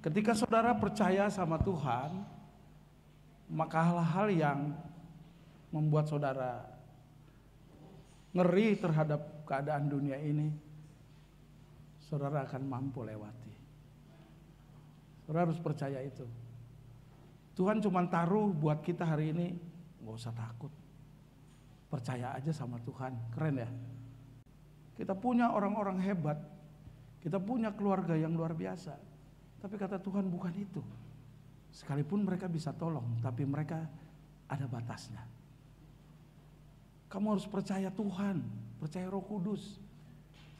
Ketika saudara percaya sama Tuhan, maka hal-hal yang membuat saudara ngeri terhadap keadaan dunia ini, saudara akan mampu lewati. Saudara harus percaya itu. Tuhan cuma taruh buat kita hari ini, gak usah takut. Percaya aja sama Tuhan, keren ya. Kita punya orang-orang hebat, kita punya keluarga yang luar biasa. Tapi kata Tuhan bukan itu. Sekalipun mereka bisa tolong, tapi mereka ada batasnya. Kamu harus percaya Tuhan, percaya Roh Kudus.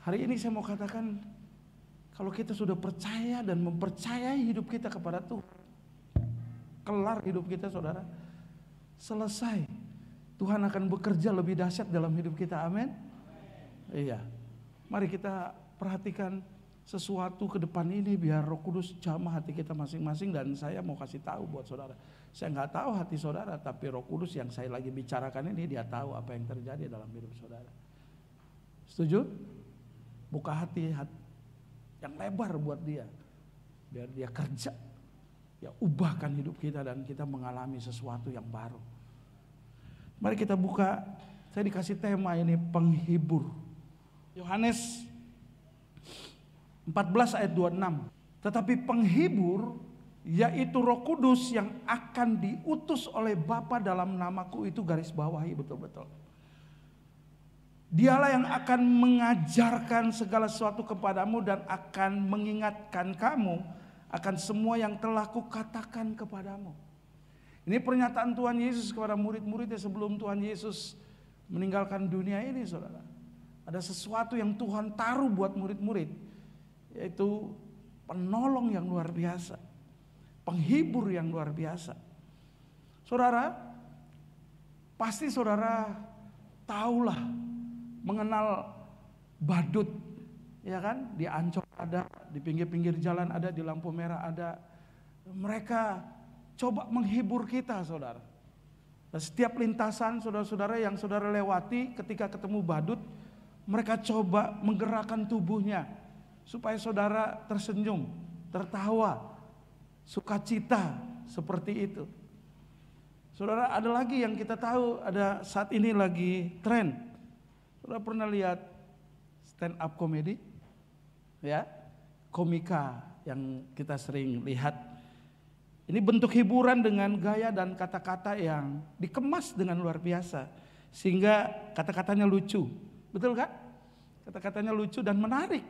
Hari ini saya mau katakan, kalau kita sudah percaya dan mempercayai hidup kita kepada Tuhan, kelar hidup kita saudara, selesai. Tuhan akan bekerja lebih dahsyat dalam hidup kita, amin. Iya, mari kita perhatikan sesuatu ke depan ini biar Roh Kudus jamah hati kita masing-masing. Dan saya mau kasih tahu buat saudara, saya nggak tahu hati saudara, tapi Roh Kudus yang saya lagi bicarakan ini dia tahu apa yang terjadi dalam hidup saudara. Setuju? Buka hati yang lebar buat dia, biar dia kerja, ya ubahkan hidup kita dan kita mengalami sesuatu yang baru. Mari kita buka, saya dikasih tema ini penghibur. Yohanes 14 ayat 26. Tetapi penghibur, yaitu Roh Kudus yang akan diutus oleh Bapa dalam namaku, itu garis bawahi betul-betul. Dialah yang akan mengajarkan segala sesuatu kepadamu dan akan mengingatkan kamu akan semua yang telah kukatakan kepadamu. Ini pernyataan Tuhan Yesus kepada murid-muridnya sebelum Tuhan Yesus meninggalkan dunia ini, saudara. Ada sesuatu yang Tuhan taruh buat murid-murid, yaitu penolong yang luar biasa, penghibur yang luar biasa. Saudara, pasti saudara tahulah, mengenal badut, ya kan? Di Ancol ada, di pinggir-pinggir jalan ada, di lampu merah ada. Mereka coba menghibur kita, saudara. Dan setiap lintasan saudara-saudara yang saudara lewati, ketika ketemu badut, mereka coba menggerakkan tubuhnya supaya saudara tersenyum, tertawa, sukacita seperti itu. Saudara, ada lagi yang kita tahu, ada saat ini lagi tren. Saudara pernah lihat stand up comedy? Ya, komika yang kita sering lihat. Ini bentuk hiburan dengan gaya dan kata-kata yang dikemas dengan luar biasa, sehingga kata-katanya lucu. Betul kan? Kata-katanya lucu dan menarik.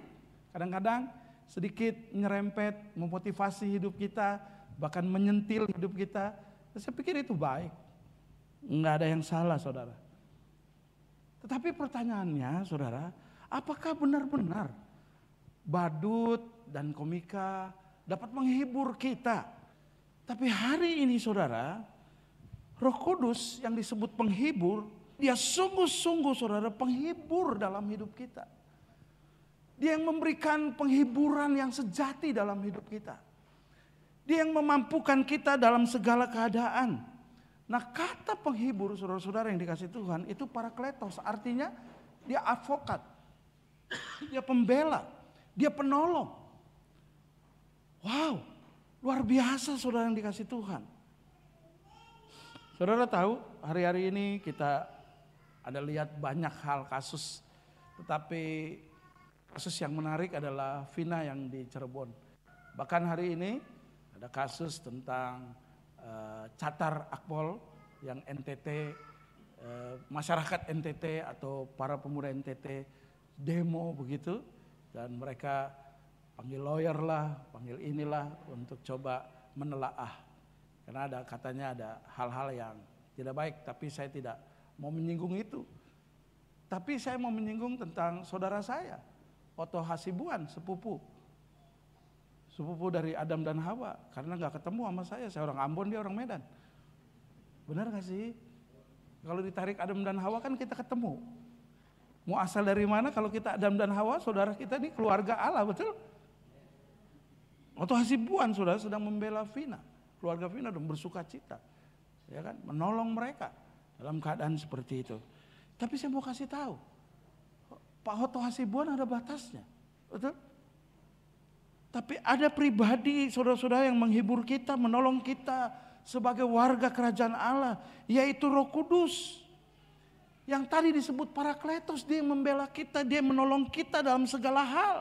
Kadang-kadang sedikit nyerempet, memotivasi hidup kita, bahkan menyentil hidup kita. Saya pikir itu baik, nggak ada yang salah, saudara. Tetapi pertanyaannya, saudara, apakah benar-benar badut dan komika dapat menghibur kita? Tapi hari ini, saudara, Roh Kudus yang disebut penghibur, dia sungguh-sungguh, saudara, penghibur dalam hidup kita. Dia yang memberikan penghiburan yang sejati dalam hidup kita. Dia yang memampukan kita dalam segala keadaan. Nah, kata penghibur, saudara-saudara yang dikasih Tuhan, itu parakletos, artinya dia advokat, dia pembela, dia penolong. Wow, luar biasa saudara yang dikasih Tuhan. Saudara tahu, hari-hari ini kita ada lihat banyak hal kasus, tetapi kasus yang menarik adalah Vina yang di Cirebon. Bahkan hari ini ada kasus tentang Catar Akpol yang NTT, masyarakat NTT atau para pemuda NTT demo begitu, dan mereka panggil lawyer lah, panggil inilah untuk coba menelaah. Karena ada katanya ada hal-hal yang tidak baik, tapi saya tidak mau menyinggung itu. Tapi saya mau menyinggung tentang saudara saya, Otto Hasibuan, sepupu dari Adam dan Hawa, karena gak ketemu sama saya orang Ambon, dia orang Medan. Benar gak sih? Kalau ditarik Adam dan Hawa kan kita ketemu. Mau asal dari mana kalau kita Adam dan Hawa, saudara kita ini keluarga Allah, betul? Otto Hasibuan, saudara, sedang membela Vina. Keluarga Vina dan bersuka cita, ya kan, menolong mereka dalam keadaan seperti itu. Tapi saya mau kasih tahu, Pak Otto Hasibuan ada batasnya, betul? Tapi ada pribadi saudara-saudara yang menghibur kita, menolong kita sebagai warga kerajaan Allah, yaitu Roh Kudus. Yang tadi disebut Parakletos, dia yang membela kita, dia yang menolong kita dalam segala hal.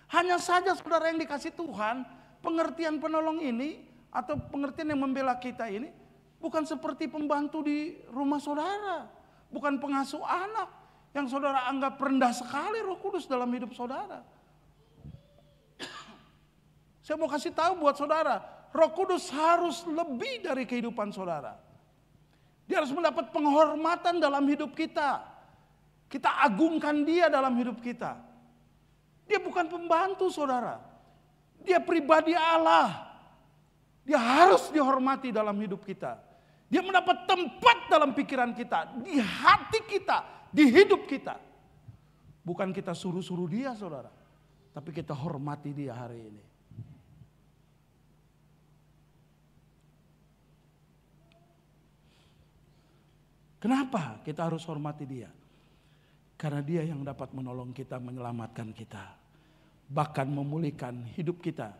Hanya saja saudara yang dikasih Tuhan, pengertian penolong ini atau pengertian yang membela kita ini bukan seperti pembantu di rumah saudara, bukan pengasuh anak yang saudara anggap rendah sekali Roh Kudus dalam hidup saudara. Saya mau kasih tahu buat saudara, Roh Kudus harus lebih dari kehidupan saudara. Dia harus mendapat penghormatan dalam hidup kita. Kita agungkan dia dalam hidup kita. Dia bukan pembantu saudara. Dia pribadi Allah. Dia harus dihormati dalam hidup kita. Dia mendapat tempat dalam pikiran kita, di hati kita, di hidup kita. Bukan kita suruh-suruh dia saudara, tapi kita hormati dia hari ini. Kenapa kita harus hormati dia? Karena dia yang dapat menolong kita, menyelamatkan kita. Bahkan memulihkan hidup kita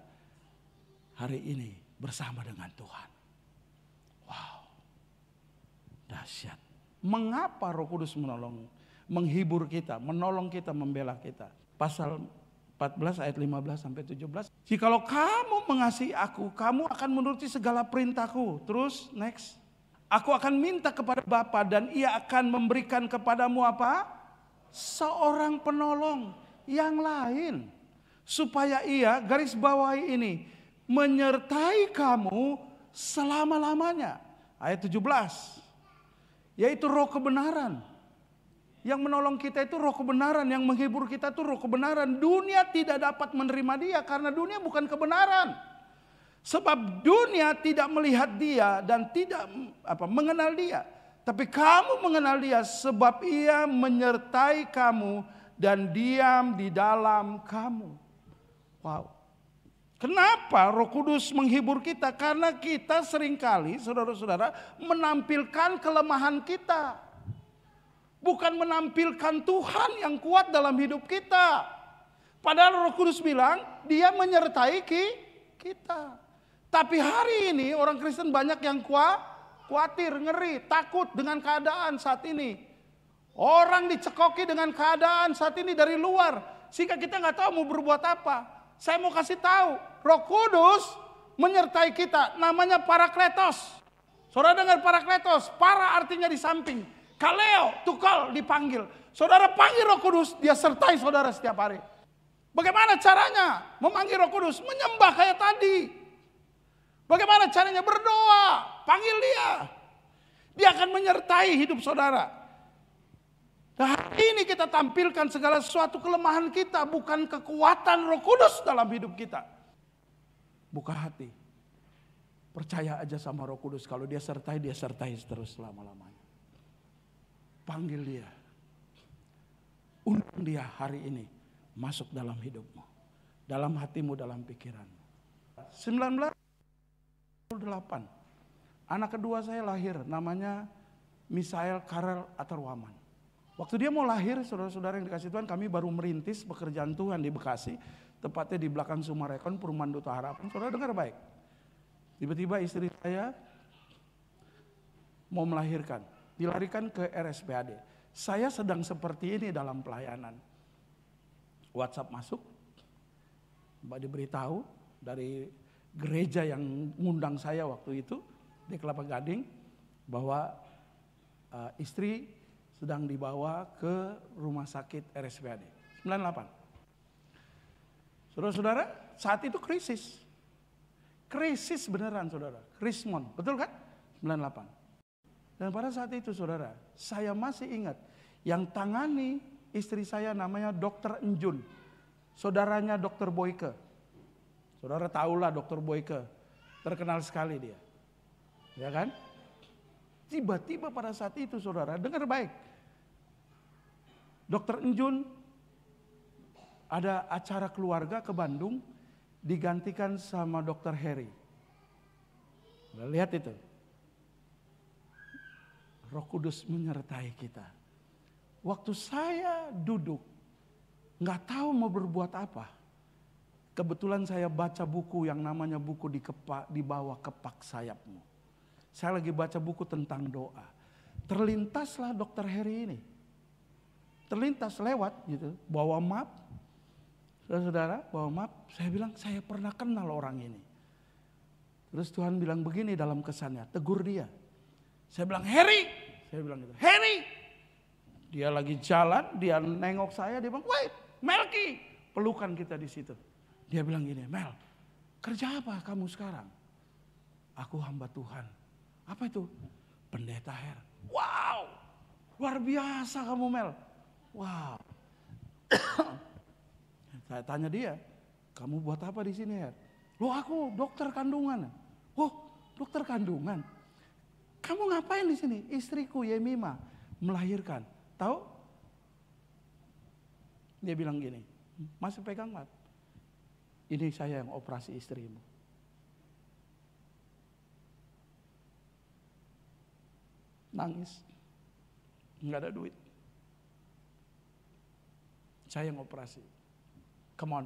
hari ini bersama dengan Tuhan. Wow, dahsyat. Mengapa Roh Kudus menghibur kita, menolong kita, membela kita? Pasal 14 ayat 15 sampai 17. Jikalau kamu mengasihi aku, kamu akan menuruti segala perintahku. Terus next. Aku akan minta kepada Bapa dan ia akan memberikan kepadamu apa? Seorang penolong yang lain. Supaya ia, garis bawahi ini, menyertai kamu selama-lamanya. Ayat 17. Yaitu roh kebenaran. Yang menolong kita itu roh kebenaran. Yang menghibur kita itu roh kebenaran. Dunia tidak dapat menerima dia karena dunia bukan kebenaran. Sebab dunia tidak melihat dia dan tidak mengenal dia. Tapi kamu mengenal dia sebab ia menyertai kamu dan diam di dalam kamu. Wow. Kenapa Roh Kudus menghibur kita? Karena kita seringkali saudara-saudara menampilkan kelemahan kita. Bukan menampilkan Tuhan yang kuat dalam hidup kita. Padahal Roh Kudus bilang dia menyertai kita. Tapi hari ini orang Kristen banyak yang khawatir, ngeri, takut dengan keadaan saat ini. Orang dicekoki dengan keadaan saat ini dari luar. Sehingga kita nggak tahu mau berbuat apa. Saya mau kasih tahu, Roh Kudus menyertai kita. Namanya Parakletos. Saudara dengar Parakletos, para artinya di samping. Kaleo, tukal dipanggil. Saudara panggil Roh Kudus, dia sertai saudara setiap hari. Bagaimana caranya memanggil Roh Kudus? Menyembah kayak tadi. Bagaimana caranya? Berdoa, panggil dia. Dia akan menyertai hidup saudara. Nah, hari ini kita tampilkan segala sesuatu kelemahan kita, bukan kekuatan Roh Kudus dalam hidup kita. Buka hati. Percaya aja sama Roh Kudus, kalau dia sertai terus selama-lamanya. Panggil dia. Undang dia hari ini masuk dalam hidupmu, dalam hatimu, dalam pikiranmu. 19 8. Anak kedua saya lahir, namanya Misael Karel Atarwaman. Waktu dia mau lahir, saudara-saudara yang dikasih Tuhan, kami baru merintis pekerjaan Tuhan di Bekasi, tepatnya di belakang Sumarekon, Perumahan Duta Harapan. Saudara dengar baik. Tiba-tiba istri saya mau melahirkan, dilarikan ke RSPAD. Saya sedang seperti ini dalam pelayanan. WhatsApp masuk, Mbak diberitahu dari gereja yang ngundang saya waktu itu di Kelapa Gading bahwa istri sedang dibawa ke rumah sakit RSPAD. 98. Saudara-saudara, saat itu krisis. Krisis beneran saudara, Krismon, betul kan? 98. Dan pada saat itu saudara, saya masih ingat yang tangani istri saya namanya Dr. Enjun. Saudaranya Dr. Boyke. Saudara tahulah Dr. Boyke, terkenal sekali dia. Ya kan? Tiba-tiba pada saat itu saudara, dengar baik. Dr. Enjun ada acara keluarga ke Bandung, digantikan sama Dr. Harry. Lihat itu. Roh Kudus menyertai kita. Waktu saya duduk, nggak tahu mau berbuat apa. Kebetulan saya baca buku yang namanya buku di bawah kepak sayapmu. Saya lagi baca buku tentang doa. Terlintaslah Dr. Heri ini. Terlintas lewat gitu, bawa map. Saudara, bawa map. Saya bilang, saya pernah kenal orang ini. Terus Tuhan bilang begini dalam kesannya, tegur dia. Saya bilang, Heri. Saya bilang gitu, Heri. Dia lagi jalan, dia nengok saya, dia bilang, wait, Melki. Pelukan kita di situ. Dia bilang gini, Mel, kerja apa kamu sekarang? Aku hamba Tuhan. Apa itu? Pendeta Her. Wow, luar biasa kamu Mel. Wow. Saya tanya dia, kamu buat apa di sini Her? Loh aku dokter kandungan. Oh, dokter kandungan. Kamu ngapain di sini? Istriku Yemima melahirkan. Tahu? Dia bilang gini, masih pegang mat. Ini saya yang operasi istrimu. Nangis. Enggak ada duit. Saya yang operasi. Come on,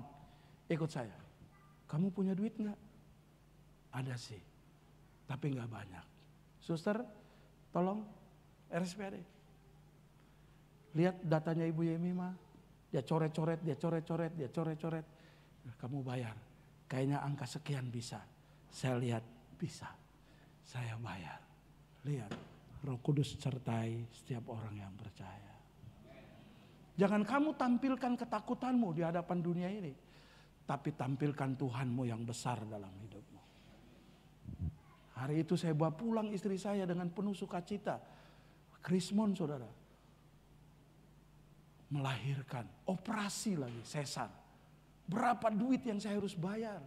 ikut saya. Kamu punya duit enggak? Ada sih, tapi enggak banyak. Suster, tolong RSPAD. Lihat datanya Ibu Yemima. Dia coret-coret, dia coret-coret, dia coret-coret. Kamu bayar. Kayaknya angka sekian bisa. Saya lihat bisa. Saya bayar. Lihat, Roh Kudus sertai setiap orang yang percaya. Jangan kamu tampilkan ketakutanmu di hadapan dunia ini. Tapi tampilkan Tuhanmu yang besar dalam hidupmu. Hari itu saya bawa pulang istri saya dengan penuh sukacita. Krismon saudara. Melahirkan. Operasi lagi, sesar. Berapa duit yang saya harus bayar.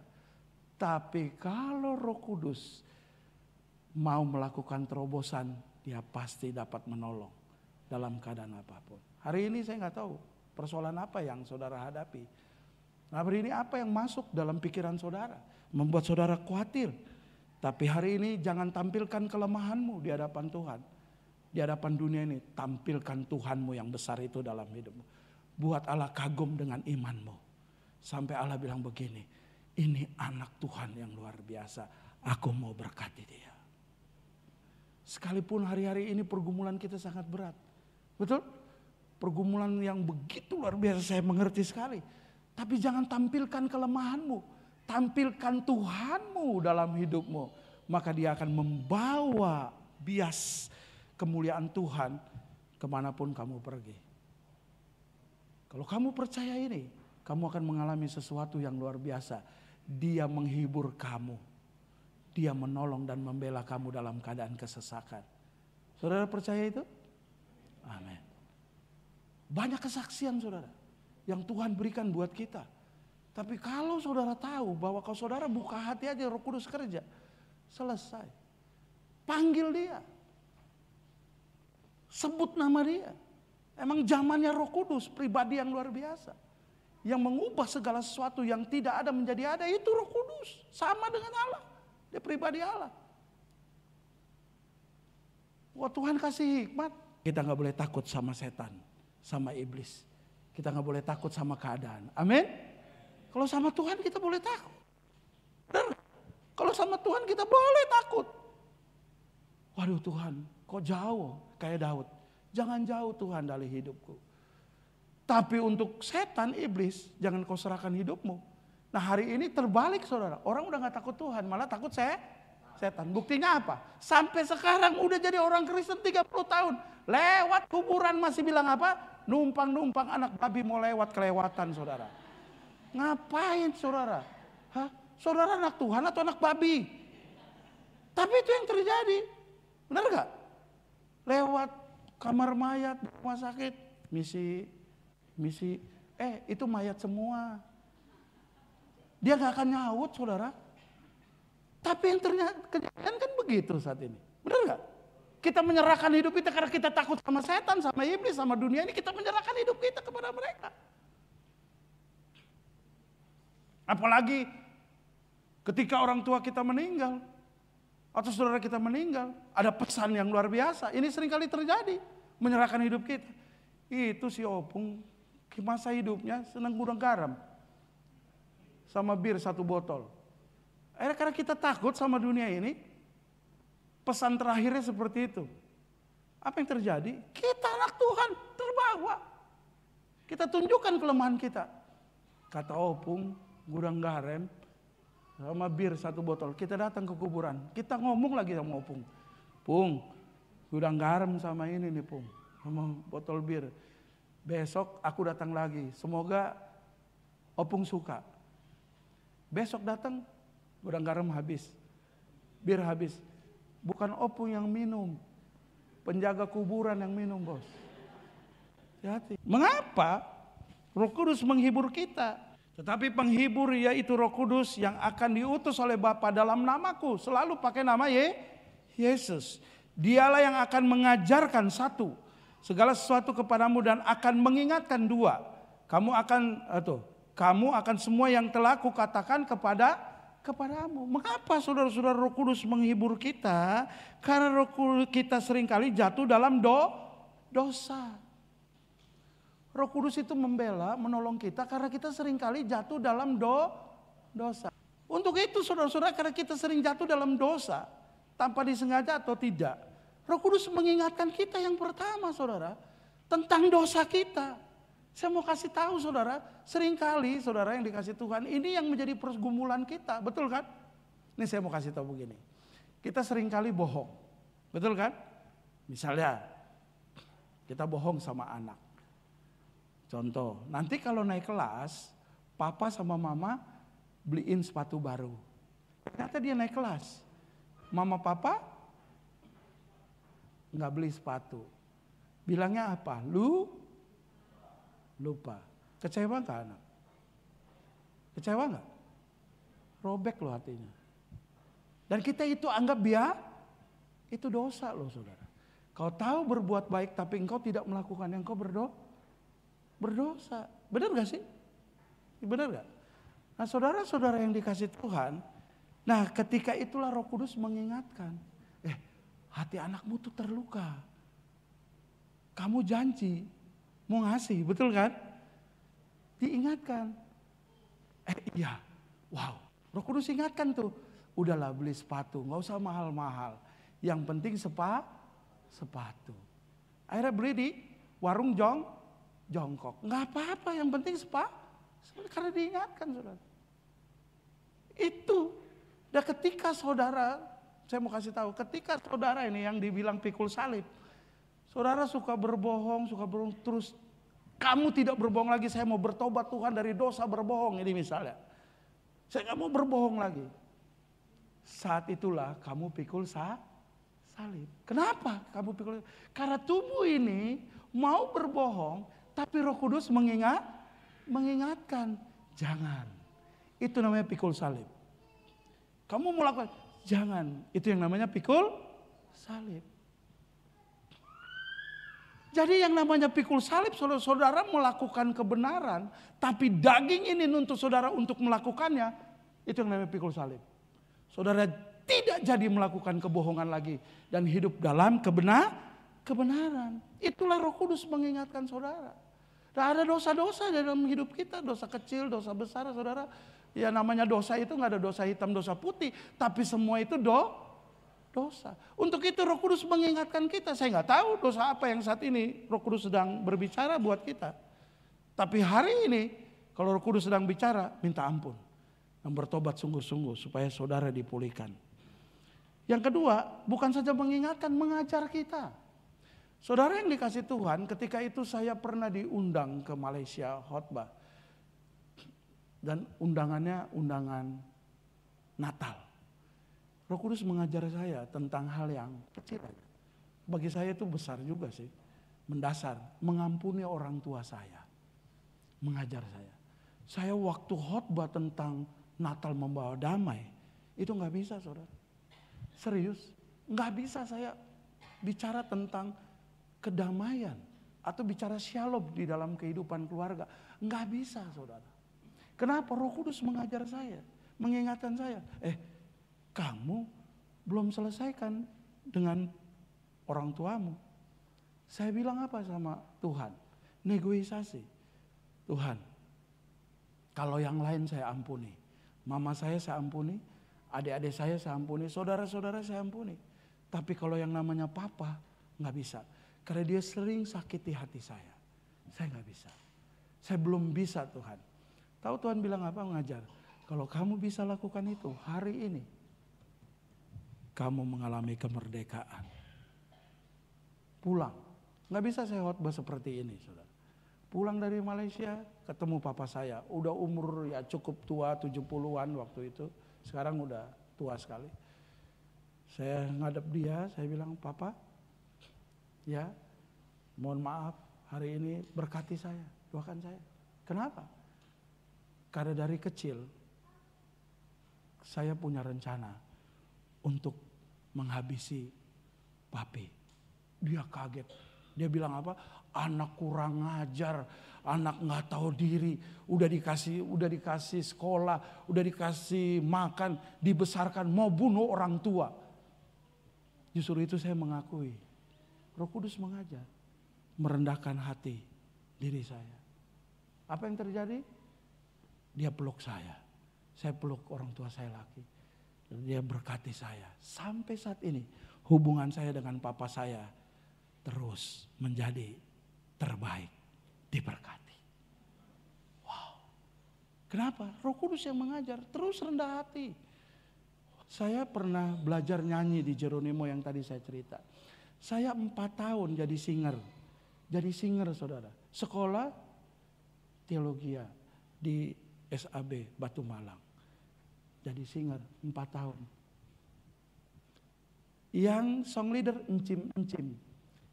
Tapi kalau Roh Kudus mau melakukan terobosan, dia pasti dapat menolong dalam keadaan apapun. Hari ini saya nggak tahu persoalan apa yang saudara hadapi. Hari ini apa yang masuk dalam pikiran saudara, membuat saudara khawatir. Tapi hari ini jangan tampilkan kelemahanmu di hadapan Tuhan. Di hadapan dunia ini tampilkan Tuhanmu yang besar itu dalam hidupmu. Buat Allah kagum dengan imanmu. Sampai Allah bilang begini, ini anak Tuhan yang luar biasa. Aku mau berkati dia. Sekalipun hari-hari ini pergumulan kita sangat berat. Betul? Pergumulan yang begitu luar biasa, saya mengerti sekali. Tapi jangan tampilkan kelemahanmu. Tampilkan Tuhanmu dalam hidupmu. Maka dia akan membawa bias kemuliaan Tuhan kemanapun kamu pergi. Kalau kamu percaya ini, kamu akan mengalami sesuatu yang luar biasa. Dia menghibur kamu. Dia menolong dan membela kamu dalam keadaan kesesakan. Saudara percaya itu? Amin. Banyak kesaksian saudara yang Tuhan berikan buat kita. Tapi kalau saudara tahu bahwa kalau saudara buka hati aja Roh Kudus kerja. Selesai. Panggil dia. Sebut nama dia. Emang zamannya Roh Kudus, pribadi yang luar biasa. Yang mengubah segala sesuatu yang tidak ada menjadi ada, itu Roh Kudus. Sama dengan Allah. Dia pribadi Allah. Wah Tuhan kasih hikmat. Kita gak boleh takut sama setan, sama iblis. Kita gak boleh takut sama keadaan. Amin. Kalau sama Tuhan kita boleh takut. Benar? Kalau sama Tuhan kita boleh takut. Waduh Tuhan, kok jauh kayak Daud. Jangan jauh Tuhan dari hidupku. Tapi untuk setan, iblis, jangan kau serahkan hidupmu. Nah hari ini terbalik saudara. Orang udah gak takut Tuhan, malah takut setan. Buktinya apa? Sampai sekarang udah jadi orang Kristen 30 tahun. Lewat kuburan masih bilang apa? Numpang-numpang anak babi mau lewat kelewatan saudara. Ngapain saudara? Hah? Saudara anak Tuhan atau anak babi? Tapi itu yang terjadi. Benar gak? Lewat kamar mayat, rumah sakit, misi, itu mayat semua. Dia gak akan nyaut saudara. Tapi yang ternyata kejadian kan begitu saat ini. Benar gak? Kita menyerahkan hidup kita karena kita takut sama setan, sama iblis, sama dunia ini. Kita menyerahkan hidup kita kepada mereka. Apalagi ketika orang tua kita meninggal. Atau saudara kita meninggal. Ada pesan yang luar biasa. Ini seringkali terjadi. Menyerahkan hidup kita. Itu si Opung. Masa hidupnya senang gudang garam. sama bir 1 botol. Akhirnya karena kita takut sama dunia ini, pesan terakhirnya seperti itu. Apa yang terjadi? Kita anak Tuhan terbawa. Kita tunjukkan kelemahan kita. Kata Opung, gudang garam sama bir 1 botol. Kita datang ke kuburan. Kita ngomong lagi sama Opung. Pung, gudang garam sama ini nih Pung. Sama botol bir. Besok aku datang lagi. Semoga Opung suka. Besok datang, gudang garam habis. Bir habis. Bukan Opung yang minum. Penjaga kuburan yang minum, bos. Hati-hati. Mengapa? Roh Kudus menghibur kita. Tetapi penghibur yaitu Roh Kudus yang akan diutus oleh Bapa dalam namaku. Selalu pakai nama Yesus. Dialah yang akan mengajarkan 1, segala sesuatu kepadamu dan akan mengingatkan 2. Kamu akan semua yang telah kukatakan kepadamu. Mengapa saudara-saudara Roh Kudus menghibur kita? Karena Roh Kudus kita seringkali jatuh dalam dosa. Roh Kudus itu membela, menolong kita karena kita seringkali jatuh dalam dosa. Untuk itu saudara-saudara, karena kita sering jatuh dalam dosa, tanpa disengaja atau tidak, Roh Kudus mengingatkan kita yang pertama saudara, tentang dosa kita. Saya mau kasih tahu saudara, seringkali saudara yang dikasih Tuhan, ini yang menjadi pergumulan kita, betul kan? Ini saya mau kasih tahu begini, kita seringkali bohong, betul kan? Misalnya, kita bohong sama anak. Contoh, nanti kalau naik kelas, papa sama mama beliin sepatu baru. Ternyata dia naik kelas, mama papa nggak beli sepatu. Bilangnya apa? Lupa. Kecewa nggak anak? Kecewa nggak? Robek loh hatinya. Dan kita itu anggap itu dosa loh saudara. Kau tahu berbuat baik tapi engkau tidak melakukan yang kau berdosa. Benar gak sih? Benar gak? Nah saudara-saudara yang dikasih Tuhan, nah ketika itulah Roh Kudus mengingatkan, hati anakmu tuh terluka. Kamu janji mau ngasih, betul kan? Diingatkan. Iya, wow. Roh Kudus ingatkan tuh, udahlah beli sepatu, nggak usah mahal-mahal. Yang penting sepatu. Akhirnya beli di warung jongkok. Nggak apa-apa, yang penting sepatu. Karena diingatkan saudara. Itu. Dan ketika saudara, saya mau kasih tahu, ketika saudara ini yang dibilang pikul salib, saudara suka berbohong, terus kamu tidak berbohong lagi, saya mau bertobat Tuhan dari dosa berbohong ini misalnya. Saya nggak mau berbohong lagi. Saat itulah kamu pikul salib. Kenapa kamu pikul? Karena tubuh ini mau berbohong, tapi Roh Kudus mengingatkan, jangan. Itu namanya pikul salib. Kamu mau lakukan, jangan. Itu yang namanya pikul salib. Jadi yang namanya pikul salib, saudara melakukan kebenaran, tapi daging ini nuntut saudara untuk melakukannya, itu yang namanya pikul salib. Saudara tidak jadi melakukan kebohongan lagi dan hidup dalam kebenaran. Itulah Roh Kudus mengingatkan saudara. Dan ada dosa-dosa dalam hidup kita, dosa kecil, dosa besar, saudara. Ya namanya dosa itu nggak ada dosa hitam, dosa putih, tapi semua itu dosa. Untuk itu Roh Kudus mengingatkan kita. Saya nggak tahu dosa apa yang saat ini Roh Kudus sedang berbicara buat kita. Tapi hari ini kalau Roh Kudus sedang bicara, minta ampun dan bertobat sungguh-sungguh supaya saudara dipulihkan. Yang kedua, bukan saja mengingatkan, mengajar kita. Saudara yang dikasih Tuhan, ketika itu saya pernah diundang ke Malaysia khotbah. Dan undangannya undangan Natal. Roh Kudus mengajar saya tentang hal yang kecil. Bagi saya itu besar juga sih. Mendasar, mengampuni orang tua saya. Mengajar saya. Saya waktu khotbah tentang Natal membawa damai, itu gak bisa saudara. Serius, gak bisa saya bicara tentang kedamaian. Atau bicara shalom di dalam kehidupan keluarga. Gak bisa saudara. Kenapa? Roh Kudus mengajar saya, mengingatkan saya. Kamu belum selesaikan dengan orang tuamu. Saya bilang apa sama Tuhan? Negosiasi. Tuhan, kalau yang lain saya ampuni, Mama saya ampuni, adik-adik saya ampuni, saudara-saudara saya ampuni. Tapi kalau yang namanya papa nggak bisa. Karena dia sering sakiti hati saya. Saya nggak bisa. Saya belum bisa Tuhan. Tahu Tuhan bilang apa? Mengajar. Kalau kamu bisa lakukan itu hari ini, kamu mengalami kemerdekaan. Pulang. Nggak bisa saya khotbah seperti ini, saudara. Pulang dari Malaysia, ketemu papa saya. Udah umur ya cukup tua, 70-an waktu itu. Sekarang udah tua sekali. Saya ngadep dia, saya bilang, Papa, ya mohon maaf hari ini berkati saya, doakan saya. Kenapa? Karena dari kecil, saya punya rencana untuk menghabisi papi. Dia kaget. Dia bilang apa? Anak kurang ajar, anak nggak tahu diri, udah dikasih sekolah, udah dikasih makan, dibesarkan mau bunuh orang tua. Justru itu saya mengakui, Roh Kudus mengajar, merendahkan hati diri saya. Apa yang terjadi? Dia peluk saya peluk orang tua saya lagi. Dia berkati saya. Sampai saat ini hubungan saya dengan papa saya terus menjadi terbaik, diberkati. Wow. Kenapa? Roh Kudus yang mengajar, terus rendah hati. Saya pernah belajar nyanyi di Jeronimo yang tadi saya cerita. Saya 4 tahun jadi singer. Jadi singer saudara. Sekolah teologia di SAB Batu Malang. Jadi singer 4 tahun. Yang song leader encim-encim.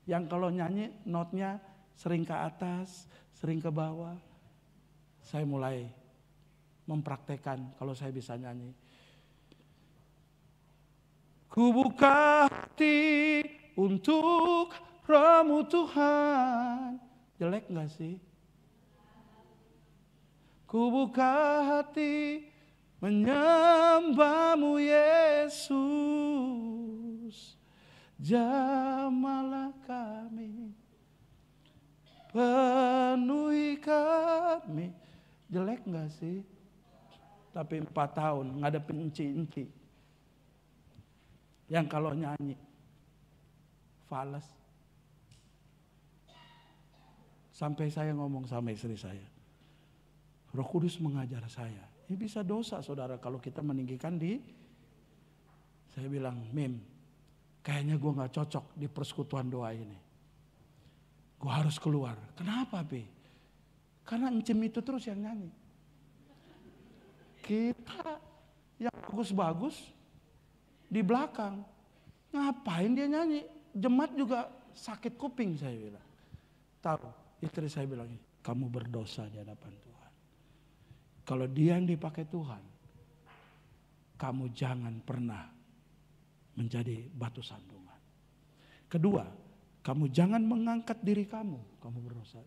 Yang kalau nyanyi notnya sering ke atas, sering ke bawah. Saya mulai mempraktekkan kalau saya bisa nyanyi. Ku buka hati untuk Roh-Mu Tuhan. Jelek gak sih? Ku buka hati menyembah-Mu Yesus. Jamahlah kami, penuhi kami. Jelek gak sih? Tapi 4 tahun ngadepin enci-enci. Yang kalau nyanyi fales. Sampai saya ngomong sama istri saya, Roh Kudus mengajar saya. Ini bisa dosa saudara kalau kita meninggikan di. Saya bilang, Mim, kayaknya gue gak cocok di persekutuan doa ini. Gue harus keluar. Kenapa Pi? Karena encim itu terus yang nyanyi. Kita yang bagus-bagus di belakang. Ngapain dia nyanyi? Jemaat juga sakit kuping saya bilang. Tahu, istri saya bilang, kamu berdosa di hadapan Tuhan. Kalau dia yang dipakai Tuhan, kamu jangan pernah menjadi batu sandungan. Kedua, kamu jangan mengangkat diri kamu berdosa.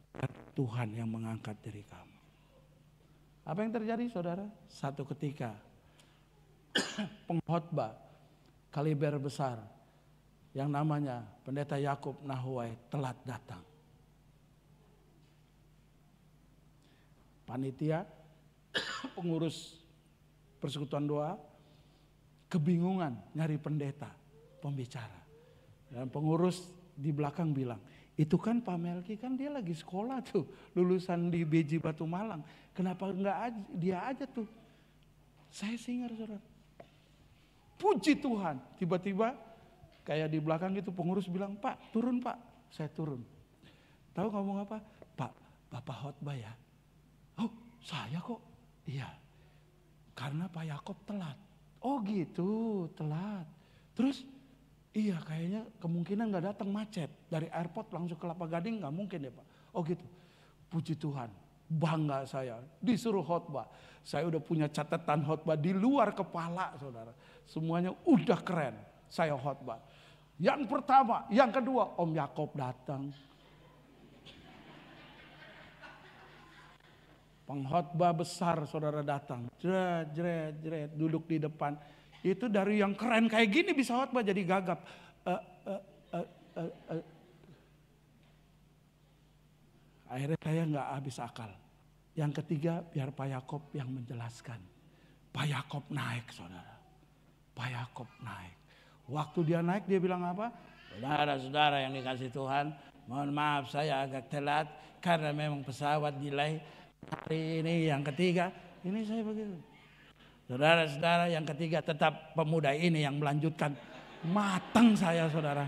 Tuhan yang mengangkat diri kamu. Apa yang terjadi saudara? Satu ketika pengkhotbah kaliber besar yang namanya Pendeta Yakub Nahuai telat datang. Panitia, pengurus persekutuan doa, kebingungan nyari pendeta, pembicara. Dan pengurus di belakang bilang, itu kan Pak Melki kan dia lagi sekolah tuh, lulusan di BJ Batu Malang. Kenapa enggak dia aja tuh? Saya singer saudara. Puji Tuhan, tiba-tiba kayak di belakang gitu pengurus bilang, Pak turun Pak. Saya turun. Tahu ngomong apa? Pak, Bapak khotbah ya. Oh saya kok? Iya. Karena Pak Yakob telat. Oh gitu, telat. Terus iya kayaknya kemungkinan gak datang, macet. Dari airport langsung ke Kelapa Gading gak mungkin ya Pak. Oh gitu. Puji Tuhan, bangga saya disuruh khotbah. Saya udah punya catatan khotbah di luar kepala saudara. Semuanya udah keren. Saya khotbah. Yang pertama, yang kedua, Om Yakob datang. Pengkhotbah besar saudara datang. Jret, duduk di depan. Itu dari yang keren kayak gini bisa khotbah jadi gagap. Akhirnya saya gak habis akal. Yang ketiga biar Pak Yakob yang menjelaskan. Pak Yakob naik, saudara. Pak Yakob naik. Waktu dia naik dia bilang apa? Saudara-saudara yang dikasih Tuhan, mohon maaf saya agak telat karena memang pesawat delay. Hari ini yang ketiga, ini saya begitu. Saudara-saudara yang ketiga, tetap pemuda ini yang melanjutkan. Matang saya, saudara.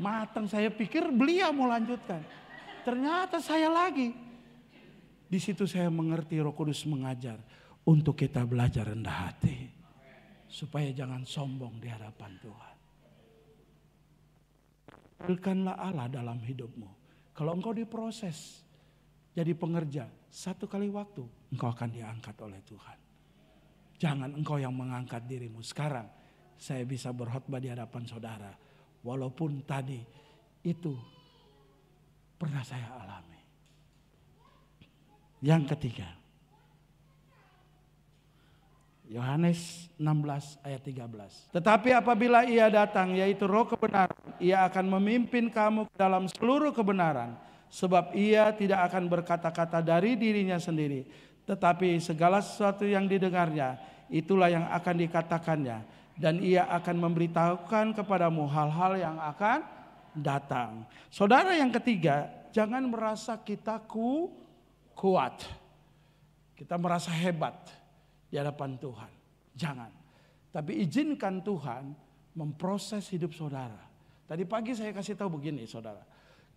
Matang, saya pikir beliau mau lanjutkan. Ternyata saya lagi. Di situ saya mengerti Roh Kudus mengajar untuk kita belajar rendah hati. Supaya jangan sombong di hadapan Tuhan. Tampilkanlah Allah dalam hidupmu. Kalau engkau diproses jadi pengerja, satu kali waktu engkau akan diangkat oleh Tuhan. Jangan engkau yang mengangkat dirimu. Sekarang saya bisa berkhotbah di hadapan saudara. Walaupun tadi itu pernah saya alami. Yang ketiga, Yohanes 16 ayat 13. Tetapi apabila ia datang, yaitu Roh kebenaran, ia akan memimpin kamu ke dalam seluruh kebenaran. Sebab ia tidak akan berkata-kata dari dirinya sendiri, tetapi segala sesuatu yang didengarnya, itulah yang akan dikatakannya. Dan ia akan memberitahukan kepadamu hal-hal yang akan datang. Saudara yang ketiga, jangan merasa kita kuat. Kita merasa hebat di hadapan Tuhan. Jangan. Tapi izinkan Tuhan memproses hidup saudara. Tadi pagi saya kasih tahu begini, saudara.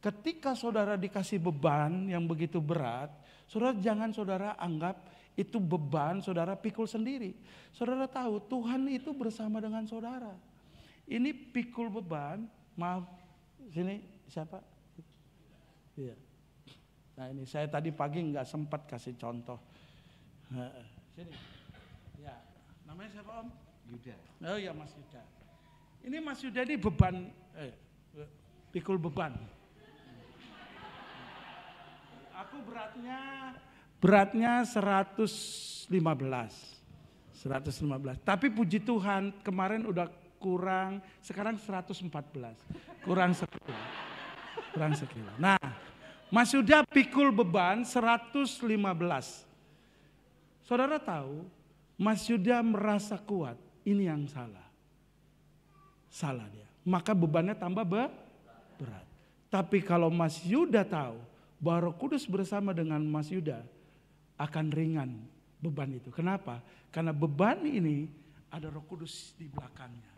Ketika saudara dikasih beban yang begitu berat, saudara jangan saudara anggap itu beban saudara pikul sendiri. Saudara tahu Tuhan itu bersama dengan saudara. Ini pikul beban, maaf, sini siapa? Iya. Nah ini saya tadi pagi nggak sempat kasih contoh. Sini. Ya, namanya siapa Om? Yuda. Oh iya Mas Yuda. Ini Mas Yuda ini beban, pikul beban. Aku beratnya 115. Tapi puji Tuhan kemarin udah kurang, sekarang 114. Kurang sekilo. Nah, Mas Yuda pikul beban 115. Saudara tahu, Mas Yuda merasa kuat, ini yang salah. Salah dia. Maka bebannya tambah berat. Tapi kalau Mas Yuda tahu bahwa Roh Kudus bersama dengan Mas Yuda, akan ringan beban itu. Kenapa? Karena beban ini ada Roh Kudus di belakangnya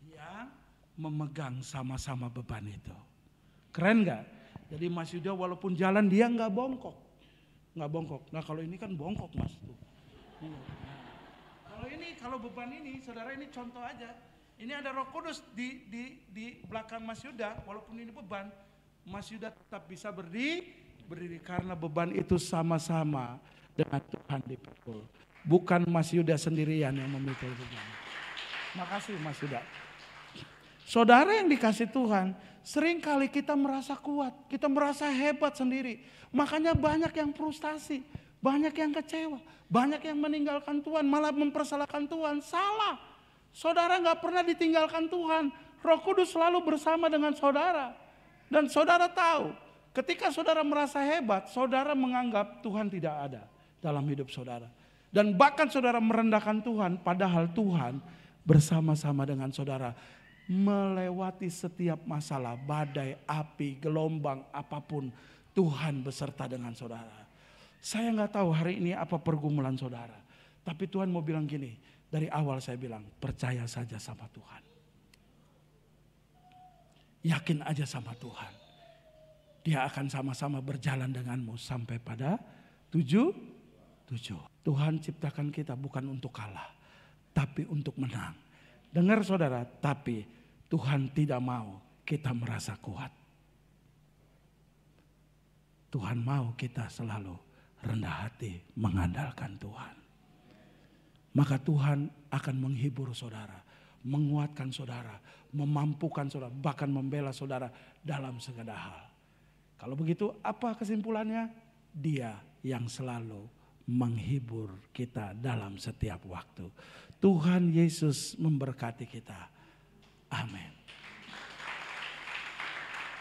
yang memegang sama-sama beban itu. Keren gak? Jadi Mas Yuda walaupun jalan dia gak bongkok. Nah kalau ini kan bongkok Mas. Kalau beban ini, saudara ini contoh aja. Ini ada Roh Kudus di belakang Mas Yuda, walaupun ini beban, Mas Yuda tetap bisa berdiri karena beban itu sama-sama dengan Tuhan dipikul. Bukan Mas Yuda sendirian yang memikul beban. Makasih Mas Yuda. Saudara yang dikasih Tuhan, seringkali kita merasa kuat, kita merasa hebat sendiri. Makanya banyak yang frustasi, banyak yang kecewa, banyak yang meninggalkan Tuhan, malah mempersalahkan Tuhan. Salah. Saudara gak pernah ditinggalkan Tuhan. Roh Kudus selalu bersama dengan saudara. Dan saudara tahu, ketika saudara merasa hebat, saudara menganggap Tuhan tidak ada dalam hidup saudara. Dan bahkan saudara merendahkan Tuhan, padahal Tuhan bersama-sama dengan saudara. Melewati setiap masalah, badai, api, gelombang, apapun, Tuhan beserta dengan saudara. Saya gak tahu hari ini apa pergumulan saudara. Tapi Tuhan mau bilang gini, dari awal saya bilang, percaya saja sama Tuhan. Yakin aja sama Tuhan. Dia akan sama-sama berjalan denganmu sampai pada tujuh. Tuhan ciptakan kita bukan untuk kalah, tapi untuk menang. Dengar saudara, tapi Tuhan tidak mau kita merasa kuat. Tuhan mau kita selalu rendah hati mengandalkan Tuhan. Maka Tuhan akan menghibur saudara, menguatkan saudara, memampukan saudara, bahkan membela saudara dalam segala hal. Kalau begitu apa kesimpulannya? Dia yang selalu menghibur kita dalam setiap waktu. Tuhan Yesus memberkati kita. Amin.